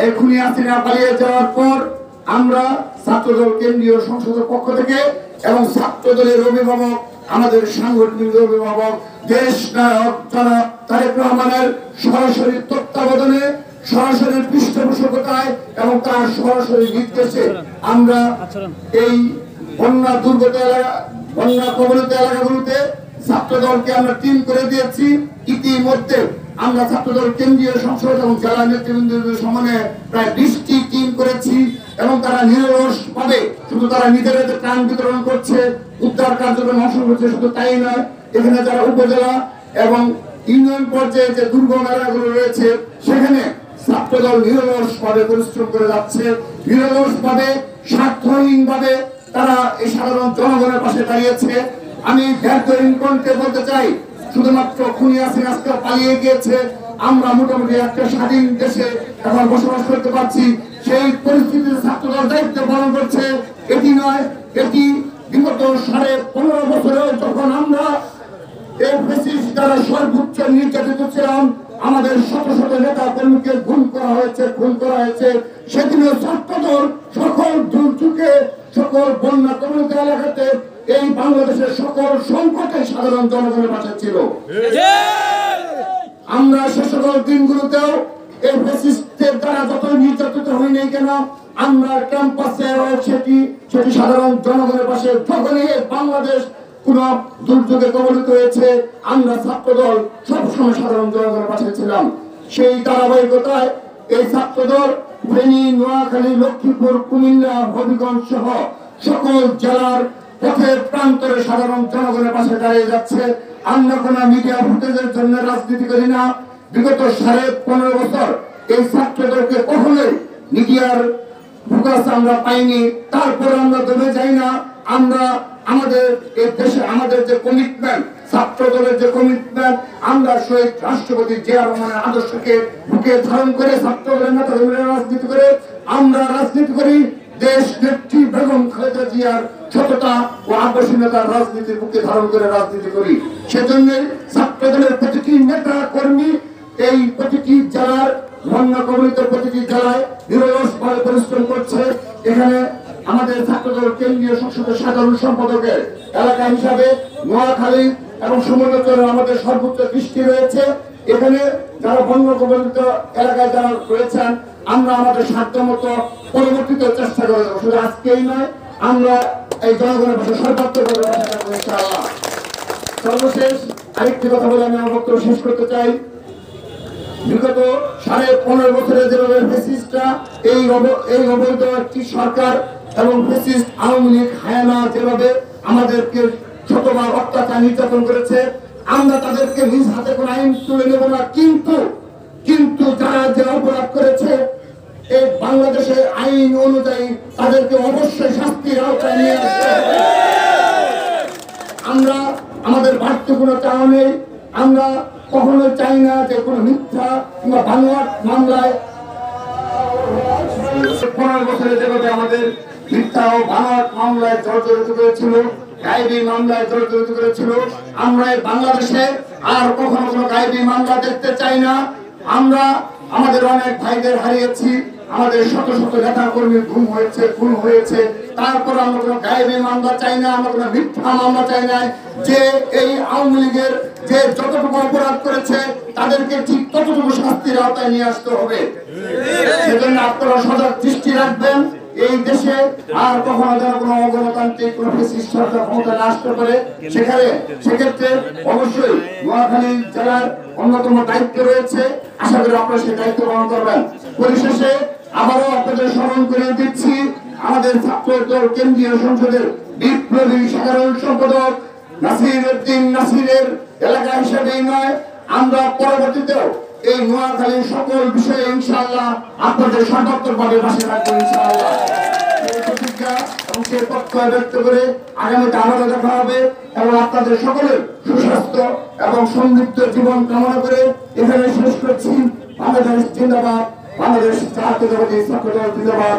এই খুনি হাসিনা পালিয়ে যাওয়ার পর আমরা ছাত্রদল কেন্দ্রীয় সংসদের পক্ষ থেকে এবং ছাত্রদলের অভিভাবক, আমাদের সাংগঠনিক অভিভাবক দেশ নায়ক জনাব তারেক রহমানের সরাসরি তত্ত্বাবধানে, সরাসরি পৃষ্ঠপোষকতায় এবং তার সরাসরি নির্দেশে আমরা এই বন্যা দুর্গত এলাকা, বন্যা কবলিত এলাকাগুলোতে ছাত্রদলকে আমরা টিম করে দিয়েছি। ইতিমধ্যে আমরা ছাত্রদল কেন্দ্রীয় সংসদ এবং জেলা নেতৃবৃন্দের সমন্বয়ে প্রায় 20টি টিম করেছি এবং তারা নিরলস ভাবে শুধু তারা নিজেদের ত্রাণ বিতরণ করছে, উদ্ধার কার্যক্রমে অংশ করছে। শুধু তাই নয়, এখানে যারা উপজেলা এবং ইউনিয়ন পর্যায়ে যে দুর্গম এলাকাগুলো রয়েছে সেখানে ছাত্রদল নিরলস ভাবে পরিশ্রম করে যাচ্ছে। নিরলস ভাবে, স্বার্থহীন ভাবে তারা এই সাধারণ জনগণের পাশে দাঁড়িয়েছে। আমি ব্যর্থহীন কণ্ঠে বলতে চাই, শুধুমাত্র খুনি হাসিনা আজকে পালিয়ে গিয়েছে, আমরা মোটামুটি একটা স্বাধীন দেশে এখন বসবাস করতে পারছি। সেই পরিস্থিতিতে ছাত্রদল দায়িত্ব পালন করছে। এটি নয়, এটি বিগত 15.5 বছরে যখন আমরা এই ফ্যাসিস্ট দ্বারা সর্বোচ্চ নির্যাতিত ছিলাম, আমাদের শত শত নেতা কর্মীকে খুন করা হয়েছে, সেদিনও ছাত্রদল সকল দুর্যোগে, সকল বন্যা কবলিত এলাকাতে, এই বাংলাদেশের সকল সংকটে সাধারণ জনগণের পাশে ছিল। আমরা সে সকল দিনগুলোতেও এই ফ্যাসিস্টের দ্বারা যত নির্যাতিত হই নাই কেন, আমরা ক্যাম্পাসে সেটি সাধারণ জনগণের পাশে, যখনই বাংলাদেশ কোন দুর্যোগে কবলিত হয়েছে, আমরা ছাত্রদল সবসময় সাধারণ জনগণের পাশে ছিলাম। সেই ধারাবাহিকতায় এই ছাত্রদল ফেনী, নোয়াখালী, লক্ষ্মীপুর, কুমিল্লা, হবিগঞ্জ সহ সকল জেলার পথে প্রান্তরে সাধারণ জনগণের পাশে দাঁড়িয়ে যাচ্ছে। আমরা কোন মিডিয়া ফুটেজের জন্য রাজনীতি করি না। বিগত 15.5 বছর এই ছাত্রদলকে কখনোই মিডিয়ার ফোকাস আমরা পাইনি। তারপর আমরা দমে যাই না। আমরা আমাদের এই দেশে আমাদের যে কমিটমেন্ট, ছাত্রদলের যে কমিটমেন্ট, আমরা শহীদ রাষ্ট্রপতি জিয়া রহমানের আদর্শকে বুকে ধারণ করে ছাত্রদলের নেতাদের রাজনীতি করে আমরা রাজনীতি করি। দেশ নেত্রী বেগম খালেদা জিয়ার সততা ও আকর্ষণীয়তার রাজনীতির বুকে ধারণ করে রাজনীতি করি। সেজন্য ছাত্রদলের প্রতিটি নেতা কর্মী এই প্রতিটি জেলার, বন্যা কবলিত প্রতিটি জেলায় নিরলস ভাবে পরিশ্রম করছে। এখানে আমাদের ছাত্রদল কেন্দ্রীয় সংসদের সাধারণ সম্পাদকের এলাকা হিসাবে নোয়াখালী এবং সমুদ্র আমাদের সর্বোচ্চ দৃষ্টি রয়েছে। এখানে যারা বন্যা কবলিত এলাকায় যারা রয়েছেন, আমরা আমাদের সাধ্যমতো পরবর্তীতে চেষ্টা করে যাবো। শুধু আজকেই নয়, আমরা এই জনগণের পাশে সর্বাত্মকভাবে ইনশাআল্লাহ। সর্বশেষ আরেকটি কথা বলে আমি আমার বক্তব্য শেষ করতে চাই। বিগত 15.5 বছরে যেভাবে ফ্যাসিস্টরা এই অবৈধ একটি সরকার এবং ফ্যাসিস্ট আওয়ামী লীগ হায়ানা যেভাবে আমাদেরকে শতবার অত্যাচার নির্যাতন করেছে, আমরা তাদেরকে নিজ হাতে কোনো আইন তুলে নেব না। কিন্তু যারা যে অপরাধ করেছে, এই বাংলাদেশের আইন অনুযায়ী তাদেরকে অবশ্যই শাস্তির আওতায় নিয়ে আসতে হবে। আমরা আমাদের বাড়তি কোনো চাওয়া নেই। আমরা কখনো চাই না যে কোনো মিথ্যা কিংবা বানোয়াট মামলায় 15 বছরে যেভাবে আমাদের মিথ্যা ও বানোয়াট মামলায় জর্জরিত করেছিল, গায়েবী মামলায় জর্জরিত করেছিল, আমরা বাংলাদেশে আর কখনো কোনো গায়েবী মামলা দেখতে চাই না। আমরা আমাদের অনেক ভাইদের হারিয়েছি, আমাদের শত শত নেতা কর্মী খুন হয়েছে, তারপর আমরা কোনো গায়েবী মামলা চাই না, আমরা কোনো মিথ্যা মামলা চাই না। যে এই আওয়ামী লীগের যে যতটুকু অপরাধ করেছে তাদেরকে ঠিক ততটুকু শাস্তির আওতায় নিয়ে আসতে হবে। সেজন্য আপনারা সজাগ দৃষ্টি রাখবেন। এই দেশে আর কখনো যেন কোনো অগণতান্ত্রিক কোনো ফ্যাসিস্ট সরকার ক্ষমতা না আসতে পারে। সেক্ষেত্রে অবশ্যই নোয়াখালী জেলার অন্যতম দায়িত্ব রয়েছে। আশা করি আপনারা সেই দায়িত্ব পালন করবেন। পরিশেষে আবারও আপনাদের স্মরণ করে দিচ্ছি, আমাদের ছাত্রদল কেন্দ্রীয় সংসদের বিপ্লবী সাধারণ সম্পাদক নাসির উদ্দিন নাসিরের এলাকা হিসেবেই নয়, আমরা পরবর্তীতেও এই নোয়াখালীর সকল বিষয়ে ইনশাআল্লাহ আপনাদের সর্বাত্মকভাবে পাশে থাকবো ইনশাআল্লাহ। সেই প্রতিজ্ঞা এবং সেই প্রত্যয় ব্যক্ত করে আগামীতে আবারও দেখা হবে এবং আপনাদের সকলের সুস্বাস্থ্য এবং সমৃদ্ধ জীবন কামনা করে এখানে শেষ করছি। বাংলাদেশ জিন্দাবাদ, বাংলাদেশ জাতীয়তাবাদী ছাত্রদল জিন্দাবাদ।